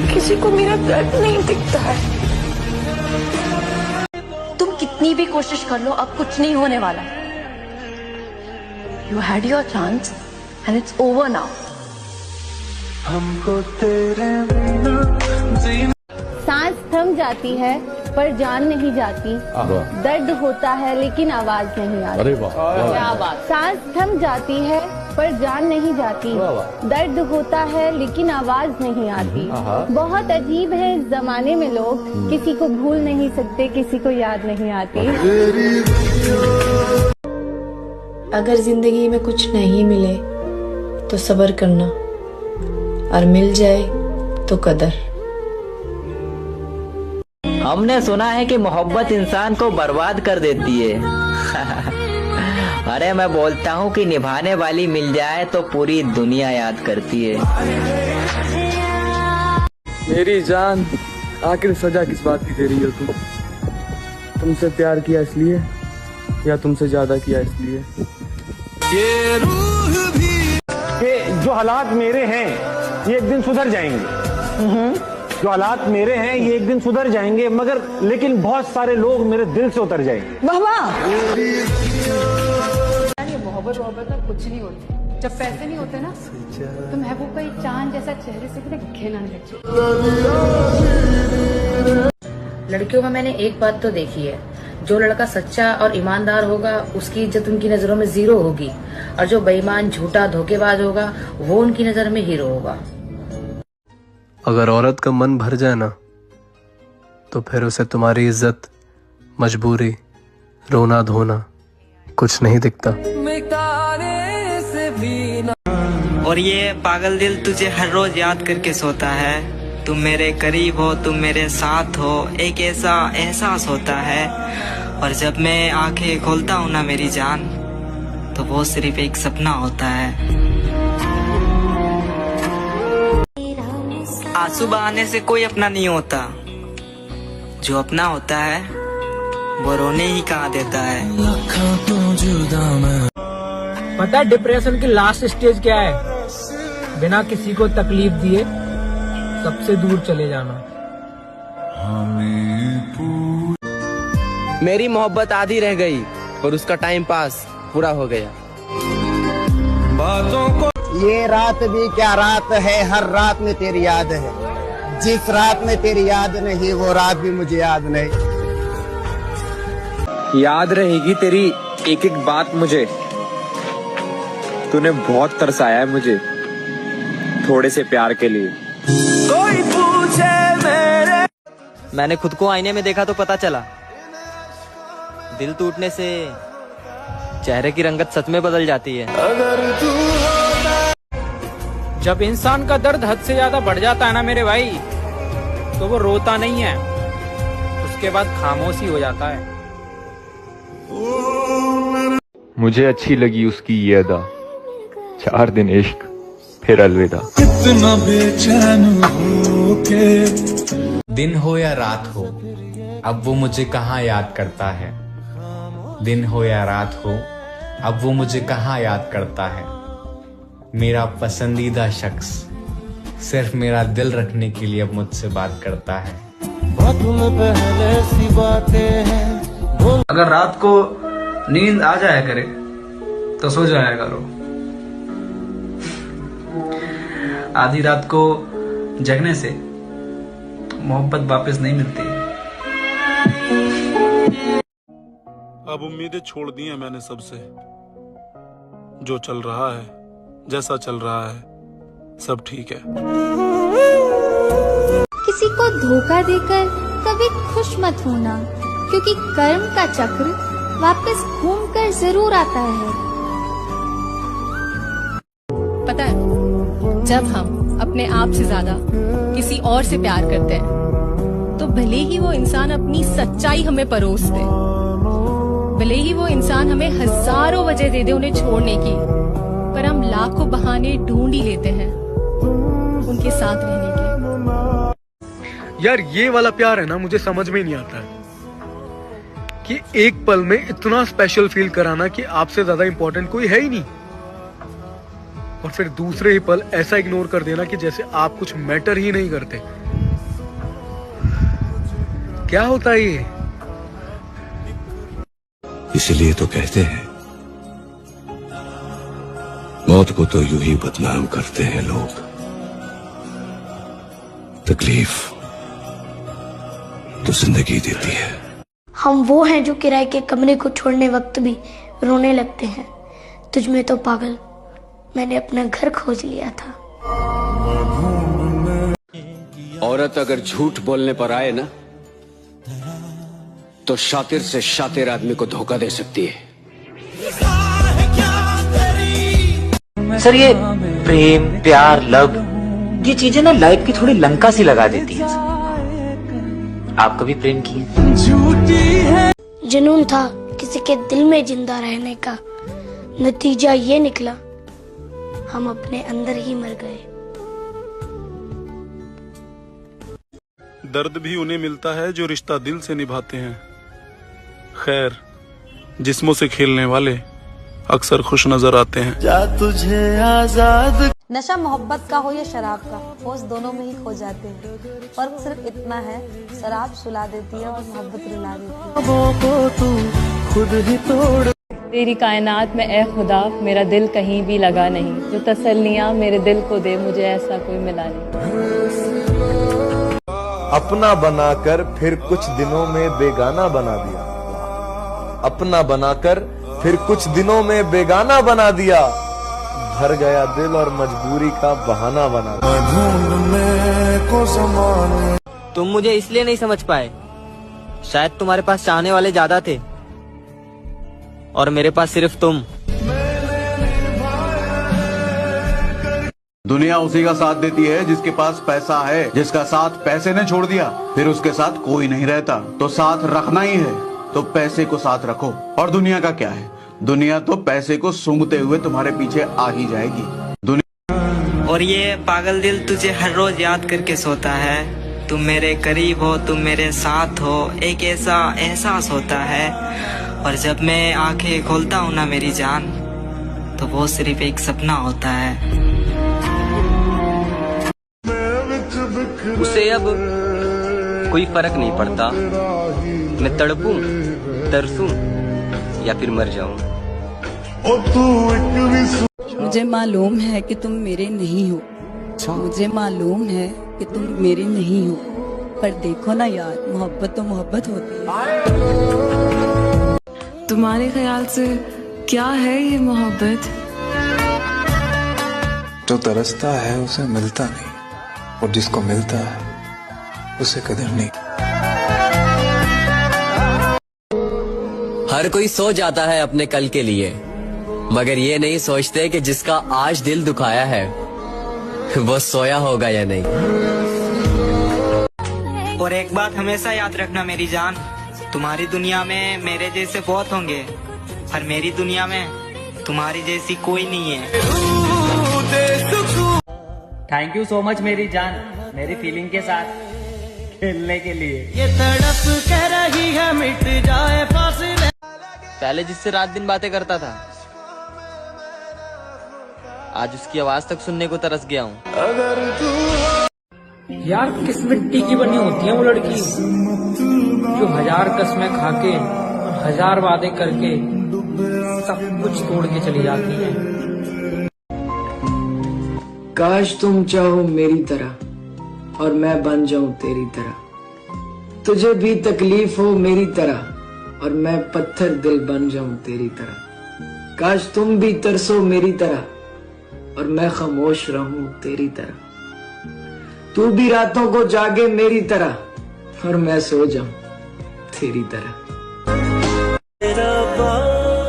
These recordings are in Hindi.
किसी को मेरा दर्द नहीं दिखता है। तुम कितनी भी कोशिश कर लो, अब कुछ नहीं होने वाला। You had your chance and it's over now. सांस थम जाती है पर जान नहीं जाती, दर्द होता है लेकिन आवाज नहीं आती। अरे वाह, क्या बात। सांस थम जाती है पर जान नहीं जाती, दर्द होता है लेकिन आवाज नहीं आती। बहुत अजीब है इस जमाने में लोग, किसी को भूल नहीं सकते, किसी को याद नहीं आती। अगर जिंदगी में कुछ नहीं मिले तो सब्र करना, और मिल जाए तो कदर। हमने सुना है कि मोहब्बत इंसान को बर्बाद कर देती है। अरे मैं बोलता हूँ कि निभाने वाली मिल जाए तो पूरी दुनिया याद करती है। मेरी जान, आखिर सजा किस बात की दे रही हो तुम? तुमसे प्यार किया इसलिए या तुमसे ज्यादा किया इसलिए? ये जो हालात मेरे हैं ये एक दिन सुधर जाएंगे। जो हालात मेरे हैं ये एक दिन सुधर जाएंगे, मगर लेकिन बहुत सारे लोग मेरे दिल से उतर जाएंगे। वाह वाह। ये मोहब्बत ना कुछ नहीं होती। जब पैसे नहीं होते ना तो महबूब का एक चांद जैसा चेहरे से कितने घिन आने लग। लड़कियों में मैंने एक बात तो देखी है, जो लड़का सच्चा और ईमानदार होगा उसकी इज्जत उनकी नजरों में जीरो होगी, और जो बेईमान झूठा धोखेबाज होगा वो उनकी नजर में हीरो होगा। अगर औरत का मन भर जाए ना तो फिर उसे तुम्हारी इज्जत, मजबूरी, रोना धोना कुछ नहीं दिखता। और ये पागल दिल तुझे हर रोज याद करके सोता है। तुम मेरे करीब हो, तुम मेरे साथ हो, एक ऐसा एहसास होता है। और जब मैं आंखें खोलता हूँ ना मेरी जान, तो वो सिर्फ एक सपना होता है। आंसू बहाने से कोई अपना नहीं होता, जो अपना होता है वो रोने ही कहाँ देता है। पता है डिप्रेशन की लास्ट स्टेज क्या है? बिना किसी को तकलीफ दिए सबसे दूर चले जाना। मेरी मोहब्बत आधी रह गई और उसका टाइम पास पूरा हो गया। ये रात भी क्या रात है, हर रात में तेरी याद है। जिस रात में तेरी याद नहीं वो रात भी मुझे याद नहीं। याद रहेगी तेरी एक एक बात मुझे। तूने बहुत तरसाया है मुझे थोड़े से प्यार के लिए। कोई पूछे मेरे। मैंने खुद को आईने में देखा तो पता चला, दिल टूटने से चेहरे की रंगत सच में बदल जाती है। जब इंसान का दर्द हद से ज्यादा बढ़ जाता है ना मेरे भाई, तो वो रोता नहीं है, उसके बाद खामोशी हो जाता है। मुझे अच्छी लगी उसकी ये अदा, 4 दिन इश्क फिर अलविदा। कितना बेचैन हो के। दिन हो या रात हो, अब वो मुझे कहाँ याद करता है। दिन हो या रात हो, अब वो मुझे कहाँ याद करता है। मेरा पसंदीदा शख्स सिर्फ मेरा दिल रखने के लिए अब मुझसे बात करता है। पहले सी बातें हैं। अगर रात को नींद आ जाया करे तो सो जाया करो, आधी रात को जगने से मोहब्बत वापस नहीं मिलती। अब उम्मीदें छोड़ दी हैं मैंने सबसे। जो चल रहा है, जैसा चल रहा है, सब ठीक है। किसी को धोखा देकर कभी खुश मत होना, क्योंकि कर्म का चक्र वापस घूमकर जरूर आता है। पता है, जब हम अपने आप से ज्यादा किसी और से प्यार करते हैं तो भले ही वो इंसान अपनी सच्चाई हमें परोस दे, भले ही वो इंसान हमें हजारों वजह दे दे उन्हें छोड़ने की, पर हम लाखों बहाने ढूंढ ही लेते हैं उनके साथ रहने के। यार ये वाला प्यार है ना, मुझे समझ में नहीं आता है कि एक पल में इतना स्पेशल फील कराना कि आपसे ज्यादा इंपॉर्टेंट कोई है ही नहीं। और फिर दूसरे ही पल ऐसा इग्नोर कर देना कि जैसे आप कुछ मैटर ही नहीं करते। क्या होता है ये? इसलिए तो कहते हैं मौत को तो यूं ही बदनाम करते हैं लोग, तकलीफ तो जिंदगी देती है। हम वो हैं जो किराए के कमरे को छोड़ने वक्त भी रोने लगते हैं। तुझ में तो पागल मैंने अपना घर खोज लिया था। औरत अगर झूठ बोलने पर आए ना तो शातिर से शातिर आदमी को धोखा दे सकती है। सर ये प्रेम प्यार लव ये चीजें ना लाइफ की थोड़ी लंका सी लगा देती हैं। आप कभी प्रेम किए? जुनून था किसी के दिल में जिंदा रहने का, नतीजा ये निकला हम अपने अंदर ही मर गए। दर्द भी उन्हें मिलता है जो रिश्ता दिल से निभाते हैं। खैर, जिस्मों से खेलने वाले अक्सर खुश नजर आते हैं। जा तुझे आजाद। नशा मोहब्बत का हो या शराब का, होश दोनों में ही खो जाते हैं। फर्क सिर्फ इतना है, शराब सुला देती है और मोहब्बत रुला देती है। खुद ही तोड़ तेरी कायनात में ए खुदा मेरा दिल कहीं भी लगा नहीं, जो तसल्लियां मेरे दिल को दे मुझे ऐसा कोई मिला नहीं। अपना बनाकर फिर कुछ दिनों में बेगाना बना दिया, अपना बनाकर फिर कुछ दिनों में बेगाना बना दिया, भर गया दिल और मजबूरी का बहाना बना दिया। तुम मुझे इसलिए नहीं समझ पाए, शायद तुम्हारे पास चाहने वाले ज्यादा थे और मेरे पास सिर्फ तुम। दुनिया उसी का साथ देती है जिसके पास पैसा है। जिसका साथ पैसे ने छोड़ दिया फिर उसके साथ कोई नहीं रहता। तो साथ रखना ही है तो पैसे को साथ रखो। और दुनिया का क्या है, दुनिया तो पैसे को सूंघते हुए तुम्हारे पीछे आ ही जाएगी। और ये पागल दिल तुझे हर रोज याद करके सोता है। तुम मेरे करीब हो, तुम मेरे साथ हो, एक ऐसा एहसास होता है। और जब मैं आंखें खोलता हूँ ना मेरी जान, तो वो सिर्फ एक सपना होता है। उसे अब कोई फर्क नहीं पड़ता, मैं तड़पूं, तरसूं या फिर मर जाऊं। मुझे मालूम है कि तुम मेरे नहीं हो, मुझे मालूम है कि तुम मेरे नहीं हो, पर देखो ना यार, मोहब्बत तो मोहब्बत होती है। तुम्हारे ख्याल से क्या है ये मोहब्बत? जो तरसता है उसे मिलता नहीं, और जिसको मिलता है उसे कदर नहीं। हर कोई सो जाता है अपने कल के लिए, मगर ये नहीं सोचते कि जिसका आज दिल दुखाया है वो सोया होगा या नहीं। और एक बात हमेशा याद रखना मेरी जान, तुम्हारी दुनिया में मेरे जैसे बहुत होंगे, पर मेरी दुनिया में तुम्हारी जैसी कोई नहीं है। थैंक यू सो मच मेरी जान, मेरी फीलिंग के साथ खेलने के लिए। ये तड़प कह रही है मिट जाए फासले। पहले जिससे रात दिन बातें करता था, आज उसकी आवाज तक सुनने को तरस गया हूँ। यार किस मिट्टी की बनी होती है वो लड़की जो 1000 कसमें खाके और 1000 वादे करके सब कुछ तोड़ के चली जाती है। काश तुम चाहो मेरी तरह और मैं बन जाऊं तेरी तरह, तुझे भी तकलीफ हो मेरी तरह और मैं पत्थर दिल बन जाऊं तेरी तरह। काश तुम भी तरसो मेरी तरह और मैं खामोश रहूं तेरी तरह, तू भी रातों को जागे मेरी तरह और मैं सो जाऊं तेरी तरह।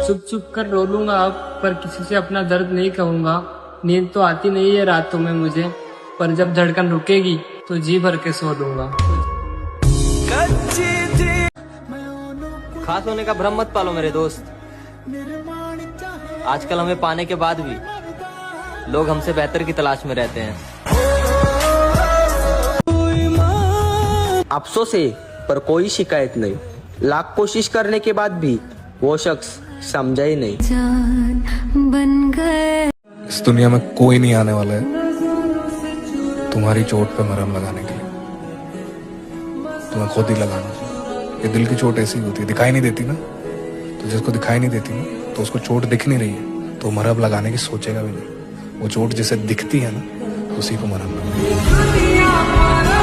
चुप चुप कर रो लूंगा अब, पर किसी से अपना दर्द नहीं कहूंगा। नींद तो आती नहीं है रातों में मुझे, पर जब धड़कन रुकेगी तो जी भर के सो लूंगा। खास होने का भ्रम मत पालो मेरे दोस्त, आजकल हमें पाने के बाद भी लोग हमसे बेहतर की तलाश में रहते हैं। अफसोस है पर कोई शिकायत नहीं, लाख कोशिश करने के बाद भी वो शख्स समझा ही नहीं। जान बन गए इस दुनिया में कोई नहीं आने वाला है तुम्हारी चोट पे मरहम लगाने के लिए। तुम्हें खुद ही लगाना। ये दिल की चोट ऐसी होती है, दिखाई नहीं देती ना, तो जिसको दिखाई नहीं देती ना तो उसको चोट दिख नहीं रही है तो मरहम लगाने की सोचेगा भी नहीं। वो चोट जिसे दिखती है ना उसी को मरहम लगाना।